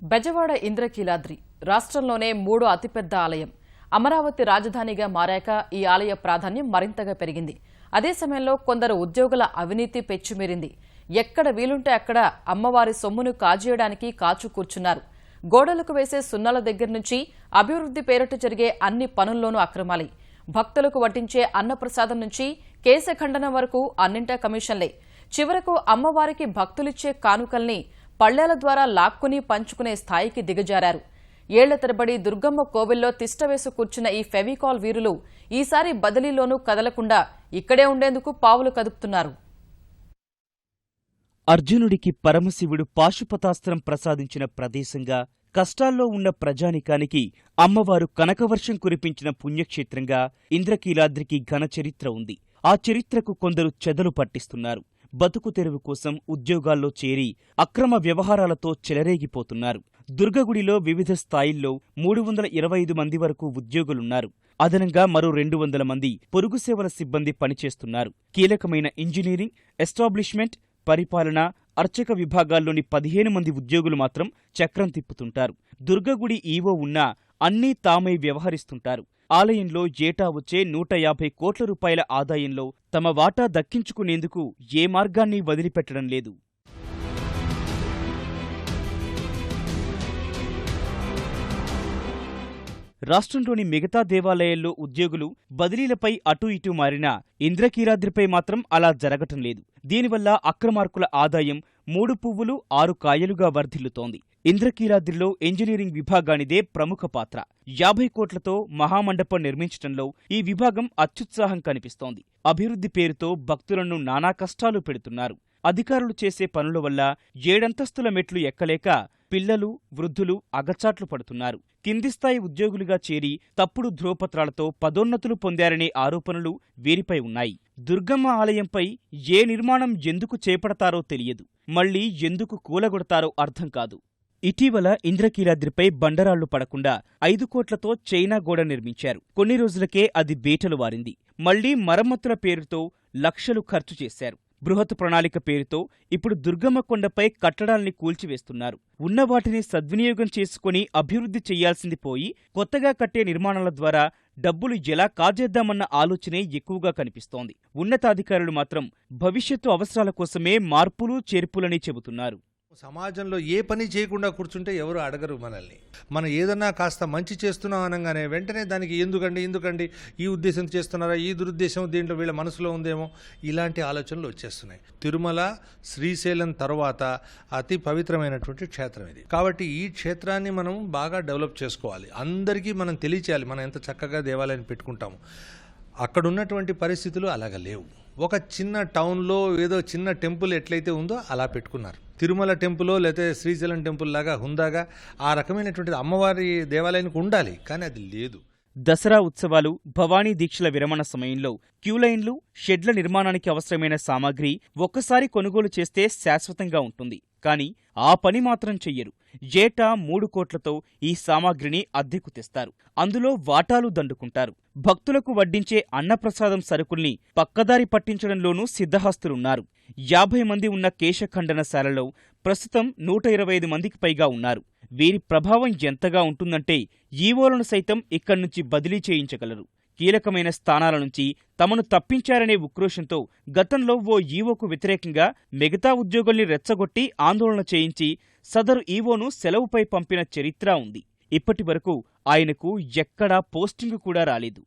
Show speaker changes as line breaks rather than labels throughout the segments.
బెజవాడ ఇంద్రకీలాద్రి రాష్ట్రంలోనే మూడో అతిపెద్ద ఆలయం. అమరావతి రాజధానిగా మారాక ఈ ఆలయ ప్రాధాన్యం మరింతగా పెరిగింది. అదే సమయంలో కొందరు ఉద్యోగుల అవినీతి పెచ్చుమీరింది. ఎక్కడ వీలుంటే అక్కడ అమ్మవారి సొమ్మును కాజేయడానికి కాచు కూర్చున్నారు. గోడలకు వేసే సున్నాల దగ్గర నుంచి అభివృద్ధి పేరిట జరిగే అన్ని పనుల్లోనూ అక్రమాలే. భక్తులకు వడ్డించే అన్నప్రసాదం నుంచి కేసు ఖండన వరకు అన్నింటా కమిషన్లే. చివరకు అమ్మవారికి భక్తులిచ్చే కానుకల్ని పళ్లేల ద్వారా లాక్కుని పంచుకునే స్థాయికి దిగజారారు. ఏళ్ల తరబడి దుర్గమ్మ కోవిల్లో తిష్టవేసు కూర్చున్న ఈ ఫెవికాల్ వీరులు ఈసారి బదిలీలోనూ కదలకుండా ఇక్కడే ఉండేందుకు పావులు కదుపుతున్నారు.
అర్జునుడికి పరమశివుడు పాశుపతాస్త్రం ప్రసాదించిన ప్రదేశంగా, కష్టాల్లో ఉన్న ప్రజానికానికి అమ్మవారు కనకవర్షం కురిపించిన పుణ్యక్షేత్రంగా ఇంద్రకీలాద్రికి ఘన చరిత్ర ఉంది. ఆ చరిత్రకు కొందరు చెదలు పట్టిస్తున్నారు. బతుకు తెరువు కోసం ఉద్యోగాల్లో చేరి అక్రమ వ్యవహారాలతో చెలరేగిపోతున్నారు. దుర్గగుడిలో వివిధ స్థాయిల్లో 325 మంది వరకు ఉద్యోగులున్నారు. అదనంగా మరో 200 మంది పొరుగు సేవల సిబ్బంది పనిచేస్తున్నారు. కీలకమైన ఇంజనీరింగ్, ఎస్టాబ్లిష్మెంట్, పరిపాలన, అర్చక విభాగాల్లోని 15 మంది ఉద్యోగులు మాత్రం చక్రం తిప్పుతుంటారు. దుర్గగుడి ఈవో ఉన్నా అన్నీ తామై వ్యవహరిస్తుంటారు. ఆలయంలో ఏటా వచ్చే 150 కోట్ల రూపాయల ఆదాయంలో తమ వాటా దక్కించుకునేందుకు ఏ మార్గాన్ని వదిలిపెట్టడం లేదు. రాష్ట్రంలోని మిగతా దేవాలయాల్లో ఉద్యోగులు బదిలీలపై అటూ ఇటూ మారినా ఇంద్రకీలాద్రిపై మాత్రం అలా జరగటం లేదు. దీనివల్ల అక్రమార్కుల ఆదాయం 3 పువ్వులు 6 కాయలుగా వర్ధిల్లుతోంది. ఇంద్రకీలాద్రిలో ఇంజనీరింగ్ విభాగానిదే ప్రముఖ పాత్ర. 50 కోట్లతో మహామండపం నిర్మించటంలో ఈ విభాగం అత్యుత్సాహం కనిపిస్తోంది. అభివృద్ధి పేరుతో భక్తులను నానా కష్టాలు పెడుతున్నారు. అధికారులు చేసే పనుల వల్ల 7 అంతస్తుల మెట్లు ఎక్కలేక పిల్లలు, వృద్ధులు అగచాట్లు పడుతున్నారు. కింది స్థాయి ఉద్యోగులుగా చేరి తప్పుడు ధ్రువపత్రాలతో పదోన్నతులు పొందారనే ఆరోపణలు వీరిపై ఉన్నాయి. దుర్గమ్మ ఆలయంపై ఏ నిర్మాణం ఎందుకు చేపడతారో తెలియదు. మళ్లీ ఎందుకు కూలగొడతారో అర్థం కాదు. ఇటీవల ఇంద్రకీలాద్రిపై బండరాళ్లు పడకుండా 5 కోట్లతో చైనా గోడ నిర్మించారు. కొన్ని రోజులకే అది బీటలు వారింది. మళ్లీ మరమ్మతుల పేరుతో లక్షలు ఖర్చు చేశారు. బృహత్ ప్రణాళిక పేరుతో ఇప్పుడు దుర్గమ్మ కొండపై కట్టడాల్ని కూల్చివేస్తున్నారు. ఉన్నవాటిని సద్వినియోగం చేసుకుని అభివృద్ధి చెయ్యాల్సింది పోయి కొత్తగా కట్టే నిర్మాణాల ద్వారా డబ్బులు ఎలా కాజేద్దామన్న ఆలోచనే ఎక్కువగా కనిపిస్తోంది. ఉన్నతాధికారులు మాత్రం భవిష్యత్తు అవసరాల కోసమే మార్పులు చేర్పులని చెబుతున్నారు.
సమాజంలో ఏ పని చేయకుండా కూర్చుంటే ఎవరు అడగరు మనల్ని. మనం ఏదన్నా కాస్త మంచి చేస్తున్నాం అనగానే వెంటనే దానికి ఎందుకండి ఈ ఉద్దేశం చేస్తున్నారా, ఈ దురుద్దేశం దీంట్లో వీళ్ళ మనసులో ఉందేమో, ఇలాంటి ఆలోచనలు వచ్చేస్తున్నాయి. తిరుమల, శ్రీశైలం తర్వాత అతి పవిత్రమైనటువంటి క్షేత్రం ఇది. కాబట్టి ఈ క్షేత్రాన్ని మనం బాగా డెవలప్ చేసుకోవాలి. అందరికీ మనం తెలియచేయాలి మనం ఎంత చక్కగా దేవాలయాన్ని పెట్టుకుంటాము. అక్కడ ఉన్నటువంటి పరిస్థితులు అలాగ లేవు. ఒక చిన్న టౌన్లో ఏదో చిన్న టెంపుల్ ఎట్లయితే ఉందో అలా పెట్టుకున్నారు. తిరుమల టెంపుల్ లేకపోతే శ్రీశైలం టెంపుల్ లాగా హుందాగా ఆ రకమైనటువంటిది అమ్మవారి దేవాలయానికి ఉండాలి, కానీ అది లేదు.
దసరా ఉత్సవాలు, భవానీ దీక్షల విరమణ సమయంలో క్యూలైన్లు, షెడ్ల నిర్మాణానికి అవసరమైన సామాగ్రి ఒక్కసారి కొనుగోలు చేస్తే శాశ్వతంగా ఉంటుంది. కానీ ఆ పని మాత్రం చెయ్యరు. ఏటా 3 కోట్లతో ఈ సామాగ్రిని అద్దెకు తెస్తారు. అందులో వాటాలు దండుకుంటారు. భక్తులకు వడ్డించే అన్నప్రసాదం సరుకుల్ని పక్కదారి పట్టించడంలోనూ సిద్ధహస్తులున్నారు. 50 మంది ఉన్న కేశఖండనశాలలో ప్రస్తుతం 125 మందికి పైగా ఉన్నారు. వీరి ప్రభావం ఎంతగా ఉంటుందంటే ఈవోలను సైతం ఇక్కడ్నుంచి బదిలీ చేయించగలరు. కీలకమైన స్థానాల నుంచి తమను తప్పించారనే ఉక్రోషంతో గతంలో ఓ ఈవోకు వ్యతిరేకంగా మిగతా ఉద్యోగుల్ని రెచ్చగొట్టి ఆందోళన చేయించి సదరు ఈవోను సెలవుపై పంపిన చరిత్ర ఉంది. ఇప్పటి వరకు ఆయనకు ఎక్కడా పోస్టింగు కూడా రాలేదు.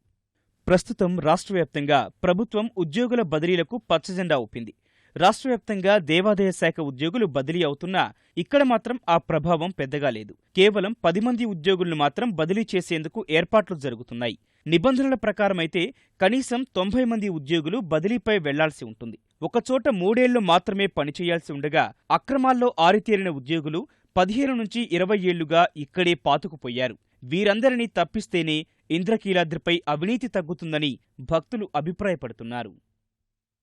ప్రస్తుతం రాష్ట్రవ్యాప్తంగా ప్రభుత్వం ఉద్యోగుల బదిలీలకు పచ్చజెండా ఊపింది. రాష్ట్రవ్యాప్తంగా దేవాదాయ శాఖ ఉద్యోగులు బదిలీ అవుతున్నా ఇక్కడ మాత్రం ఆ ప్రభావం పెద్దగా లేదు. కేవలం 10 మంది ఉద్యోగులను మాత్రం బదిలీ చేసేందుకు ఏర్పాట్లు జరుగుతున్నాయి. నిబంధనల ప్రకారమైతే కనీసం 90 మంది ఉద్యోగులు బదిలీపై వెళ్లాల్సి ఉంటుంది. ఒకచోట 3 ఏళ్లు మాత్రమే పనిచేయాల్సి ఉండగా అక్రమాల్లో ఆరితేరిన ఉద్యోగులు 15 నుంచి 20 ఏళ్లుగా ఇక్కడే పాతుకుపోయారు. వీరందరినీ తప్పిస్తేనే ఇంద్రకీలాద్రిపై అవినీతి తగ్గుతుందని భక్తులు అభిప్రాయపడుతున్నారు.